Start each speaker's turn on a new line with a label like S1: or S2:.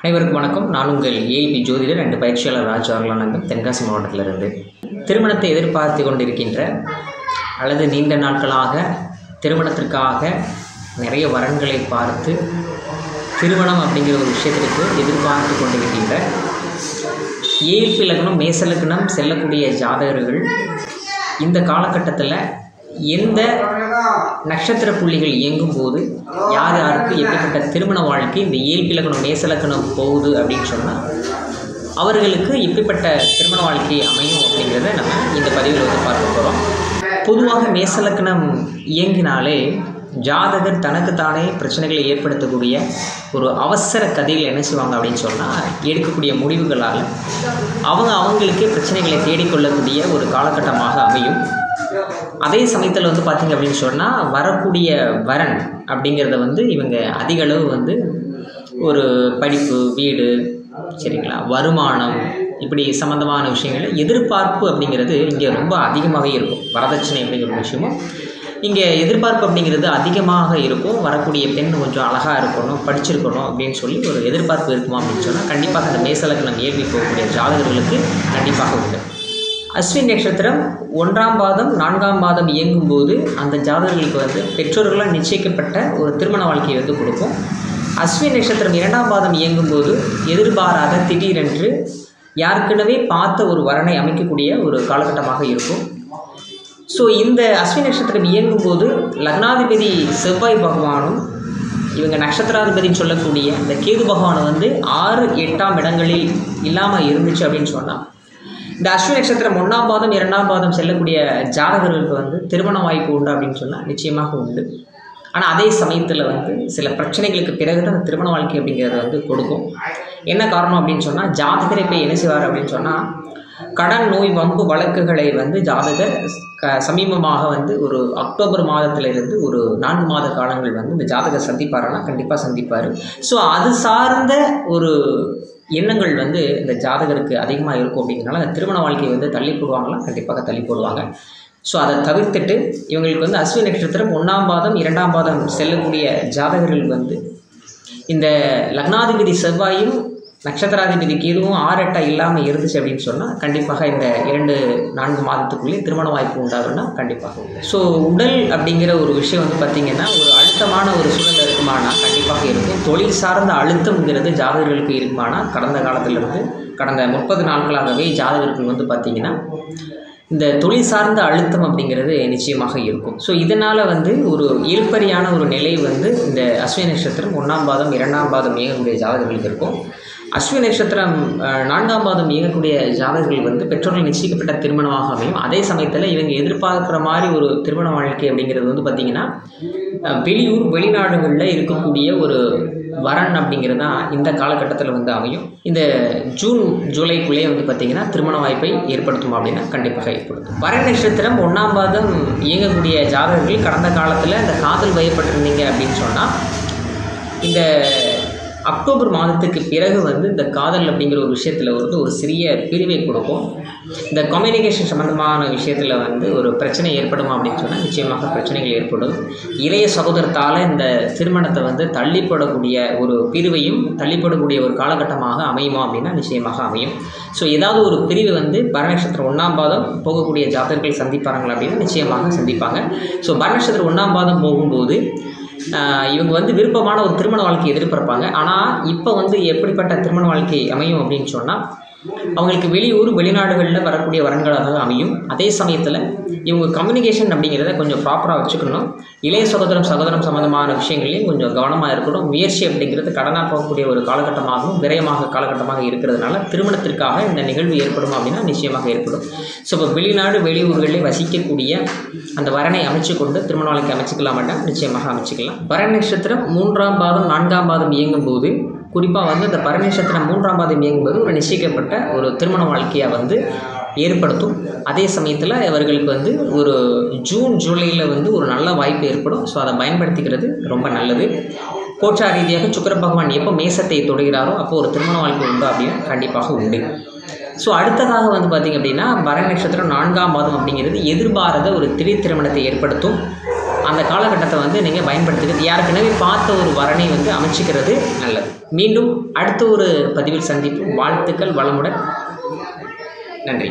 S1: அனைவருக்கும் வணக்கம். நான் உங்கள் ஏபி ஜோதிடர் அண்ட் பயிற்சியாளர் ராஜ் அவர்களானந்தம், தென்காசி மாவட்டத்திலிருந்து. திருமணத்தை எதிர்பார்த்து கொண்டிருக்கின்ற அல்லது நீண்ட நாட்களாக திருமணத்திற்காக நிறைய வரன்களை பார்த்து திருமணம் அப்படிங்கிற ஒரு விஷயத்திற்கு எதிர்பார்த்து கொண்டிருக்கின்ற ஏபி லக்னம் மேச லக்னம் செல்லக்கூடிய ஜாதகர்கள் இந்த காலகட்டத்தில் எந்த நட்சத்திர புள்ளிகள் இயங்கும் போது யார் யாருக்கு எப்படிப்பட்ட திருமண வாழ்க்கை இந்த ஏபி லக்னம் மேச லக்னம் போகுது அப்படின்னு சொன்னால் அவர்களுக்கு எப்படிப்பட்ட திருமண வாழ்க்கை அமையும் அப்படிங்கிறத நம்ம இந்த பதிவில் பார்க்க போகிறோம். பொதுவாக மேச லக்னம் இயங்கினாலே ஜாதகர் தனக்குத்தானே பிரச்சனைகளை ஏற்படுத்தக்கூடிய ஒரு அவசர கதையில் என்ன செய்வாங்க அப்படின்னு சொன்னால், எடுக்கக்கூடிய முடிவுகளால் அவங்களுக்கே பிரச்சனைகளை தேடிக்கொள்ளக்கூடிய ஒரு காலகட்டமாக அமையும். அதே சமயத்தில் பார்த்திங்க அப்படின்னு சொன்னால் வரக்கூடிய வரன் அப்படிங்கிறத இவங்க அதிக அளவு ஒரு படிப்பு, வீடு, சரிங்களா, வருமானம், இப்படி சம்மந்தமான விஷயங்கள் எதிர்பார்ப்பு அப்படிங்கிறது இங்கே ரொம்ப அதிகமாகவே இருக்கும். வரதட்சணை அப்படிங்கிற விஷயமும் இங்கே எதிர்பார்ப்பு அப்படிங்கிறது அதிகமாக இருக்கும். வரக்கூடிய பெண் கொஞ்சம் அழகாக இருக்கணும், படிச்சிருக்கணும் அப்படின்னு சொல்லி ஒரு எதிர்பார்ப்பு இருக்குமா அப்படின்னு சொன்னால் கண்டிப்பாக அந்த மேச லக்னம் ஏற்பி போகக்கூடிய ஜாதகர்களுக்கு கண்டிப்பாக உண்டு. அஸ்வின் நட்சத்திரம் 1ஆம் பாதம் 4ஆம் பாதம் இயங்கும் போது அந்த ஜாதகர்களுக்கு பெற்றோர்களால் நிச்சயிக்கப்பட்ட ஒரு திருமண வாழ்க்கையை கொடுக்கும். அஸ்வின் நட்சத்திரம் 2ஆம் பாதம் இயங்கும் போது எதிர்பாராத திடீரென்று யாருக்கெனவே பார்த்த ஒரு வரனை அமைக்கக்கூடிய ஒரு காலகட்டமாக இருக்கும். ஸோ இந்த அஸ்வின் நட்சத்திரம் இயங்கும் போது லக்னாதிபதி செவ்வாய் பகவானும் இவங்க நட்சத்திராதிபதினு சொல்லக்கூடிய இந்த கேது பகவான் 6, 8ஆம் இடங்களில் இல்லாமல் இருந்துச்சு அப்படின்னு சொன்னால் இந்த அஸ்வினி நட்சத்திரம் 1ஆம் பாதம் 2ஆம் பாதம் செல்லக்கூடிய ஜாதகர்களுக்கு திருமண வாய்ப்பு உண்டு அப்படின்னு சொன்னால் நிச்சயமாக உண்டு. ஆனால் அதே சமயத்தில் சில பிரச்சனைகளுக்கு பிறகு தான் அந்த திருமண வாழ்க்கை அப்படிங்கிறத கொடுக்கும். என்ன காரணம் அப்படின்னு சொன்னால், ஜாதகரை போய் என்ன செய்வார் அப்படின்னு சொன்னால், கடன், நோய், வம்பு வழக்குகளை ஜாதகர் சமீபமாக ஒரு அக்டோபர் மாதத்திலிருந்து ஒரு 4 மாத காலங்கள் இந்த ஜாதகர் சந்திப்பாருன்னா கண்டிப்பாக சந்திப்பார். ஸோ அது சார்ந்த ஒரு எண்ணங்கள் இந்த ஜாதகருக்கு அதிகமாக இருக்கும். அப்படிங்கிறனால அந்த திருமண வாழ்க்கையை தள்ளி போடுவாங்களா, கண்டிப்பாக தள்ளி போடுவாங்க. ஸோ அதை தவிர்த்துட்டு இவங்களுக்கு அஸ்வினி நட்சத்திரம் 1ஆம் பாதம் 2ஆம் பாதம் செல்லக்கூடிய ஜாதகர்கள் இந்த லக்னாதிபதி செவ்வாயும் நட்சத்திராதிபதி கேதுவும் 6, 8 இல்லாமல் இருந்துச்சு அப்படின்னு சொன்னால் கண்டிப்பாக இந்த 2-4 மாதத்துக்குள்ளே திருமண வாய்ப்பு உண்டாகுன்னா கண்டிப்பாக உண்டு. ஸோ உடல் அப்படிங்கிற ஒரு விஷயம் பார்த்திங்கன்னா ஒரு அழுத்தமான ஒரு சூழல் இருக்குமானா கண்டிப்பாக இருக்கும். தொழில் சார்ந்த அழுத்தம்ங்கிறது ஜாதகர்களுக்கு இருக்குமானா கடந்த காலத்திலிருந்து கடந்த 30 நாட்களாகவே ஜாதகர்கள் பார்த்திங்கன்னா இந்த தொழில் சார்ந்த அழுத்தம் அப்படிங்கிறது நிச்சயமாக இருக்கும். ஸோ இதனால் ஒரு இயல்பறியான ஒரு நிலை இந்த அஸ்வினி நட்சத்திரம் 1ஆம் பாதம் 2ஆம் பாதம் இயங்கக்கூடிய ஜாதகர்களுக்கு இருக்கும். அஸ்வினி நட்சத்திரம் 4ஆம் பாதம் இயங்கக்கூடிய ஜாதகர்கள் பெற்றோர்கள் நிச்சயிக்கப்பட்ட திருமணமாக அமையும். அதே சமயத்தில் இவங்க எதிர்பார்க்குற மாதிரி ஒரு திருமண வாழ்க்கை அப்படிங்கிறது பார்த்திங்கன்னா வெளியூர், வெளிநாடுகளில் இருக்கக்கூடிய ஒரு வரன் அப்படிங்கிறது தான் இந்த காலகட்டத்தில் அமையும். இந்த ஜூன், ஜூலைக்குள்ளே பார்த்திங்கன்னா திருமண வாய்ப்பை ஏற்படுத்தும் அப்படின்னா கண்டிப்பாக ஏற்படுத்தும். வரன் நட்சத்திரம் 1ஆம் பாதம் இயங்கக்கூடிய ஜாதகர்கள் கடந்த காலத்தில் இந்த காதல் வயப்பட்டிருந்தீங்க அப்படின்னு சொன்னால் இந்த அக்டோபர் மாதத்துக்கு பிறகு இந்த காதல் அப்படிங்கிற ஒரு விஷயத்தில் ஒரு சிறிய பிரிவை கொடுக்கும். இந்த கம்யூனிகேஷன் சம்மந்தமான விஷயத்தில் ஒரு பிரச்சனை ஏற்படும் அப்படின்னு சொன்னால் நிச்சயமாக பிரச்சனைகள் ஏற்படும். இளைய சகோதரத்தால் இந்த திருமணத்தை தள்ளிப்படக்கூடிய ஒரு பிரிவையும் தள்ளிப்படக்கூடிய ஒரு காலகட்டமாக அமையுமா அப்படின்னா நிச்சயமாக அமையும். ஸோ ஏதாவது ஒரு பிரிவு பரண நட்சத்திரம் 1ஆம் பாதம் போகக்கூடிய ஜாதகர்கள் சந்திப்பாங்களா அப்படின்னா நிச்சயமாக சந்திப்பாங்க. ஸோ பரண நட்சத்திரம் 1ஆம் பாதம் போகும்போது இவங்க விருப்பமான ஒரு திருமண வாழ்க்கையை எதிர்பார்ப்பாங்க. ஆனால் இப்போ எப்படிப்பட்ட திருமண வாழ்க்கை அமையும் அப்படின்னு சொன்னால் அவங்களுக்கு வெளியூர், வெளிநாடுகளில் வரக்கூடிய வரன்களாக அமையும். அதே சமயத்தில் இவங்க கம்யூனிகேஷன் அப்படிங்கிறத கொஞ்சம் ப்ராப்பராக வச்சுக்கணும். இளைய சகோதரம் சம்மந்தமான விஷயங்களையும் கொஞ்சம் கவனமாக இருக்கணும். முயற்சி அப்படிங்கிறது கடனாக போகக்கூடிய ஒரு காலகட்டமாகவும் விரயமாக காலகட்டமாக இருக்கிறதுனால திருமணத்திற்காக இந்த நிகழ்வு ஏற்படும் அப்படின்னா நிச்சயமாக ஏற்படும். ஸோ இப்போ வெளிநாடு, வெளியூர்களிலே வசிக்கக்கூடிய அந்த வரனை அமைச்சு கொண்டு திருமண வாழ்க்கை அமைச்சிக்கலாம் மாட்டேன், நிச்சயமாக அமைச்சிக்கலாம். பரணி நட்சத்திரம் 3ஆம் பாதம் 4ஆம் பாதம் இயங்கும்போது குறிப்பாக இந்த பரணி நட்சத்திரம் 3ஆம் பாதம் இயங்கும்போது ஒரு நிச்சயிக்கப்பட்ட ஒரு திருமண வாழ்க்கையை ஏற்படுத்தும். அதே சமயத்தில் அவர்களுக்கு ஒரு ஜூன், ஜூலையில் ஒரு நல்ல வாய்ப்பு ஏற்படும். ஸோ அதை பயன்படுத்திக்கிறது ரொம்ப நல்லது. கோச்சார ரீதியாக சுக்கிர பகவான் எப்போ மேசத்தை தொடுகிறாரோ அப்போ ஒரு திருமண வாழ்க்கை உண்டு அப்படின்னா கண்டிப்பாக உண்டு. ஸோ அடுத்ததாக பார்த்திங்க அப்படின்னா பரணி நட்சத்திரம் 4ஆம் பாதம் அப்படிங்கிறது எதிர்பாராத ஒரு திடீர் திருமணத்தை ஏற்படுத்தும். அந்த காலகட்டத்தை நீங்கள் பயன்படுத்திக்கிறது யாருக்குனவே பார்த்த ஒரு வரனை அமைச்சிக்கிறது நல்லது. மீண்டும் அடுத்த ஒரு பதிவில் சந்திப்போம். வாழ்த்துக்கள், வளமுடன். நன்றி.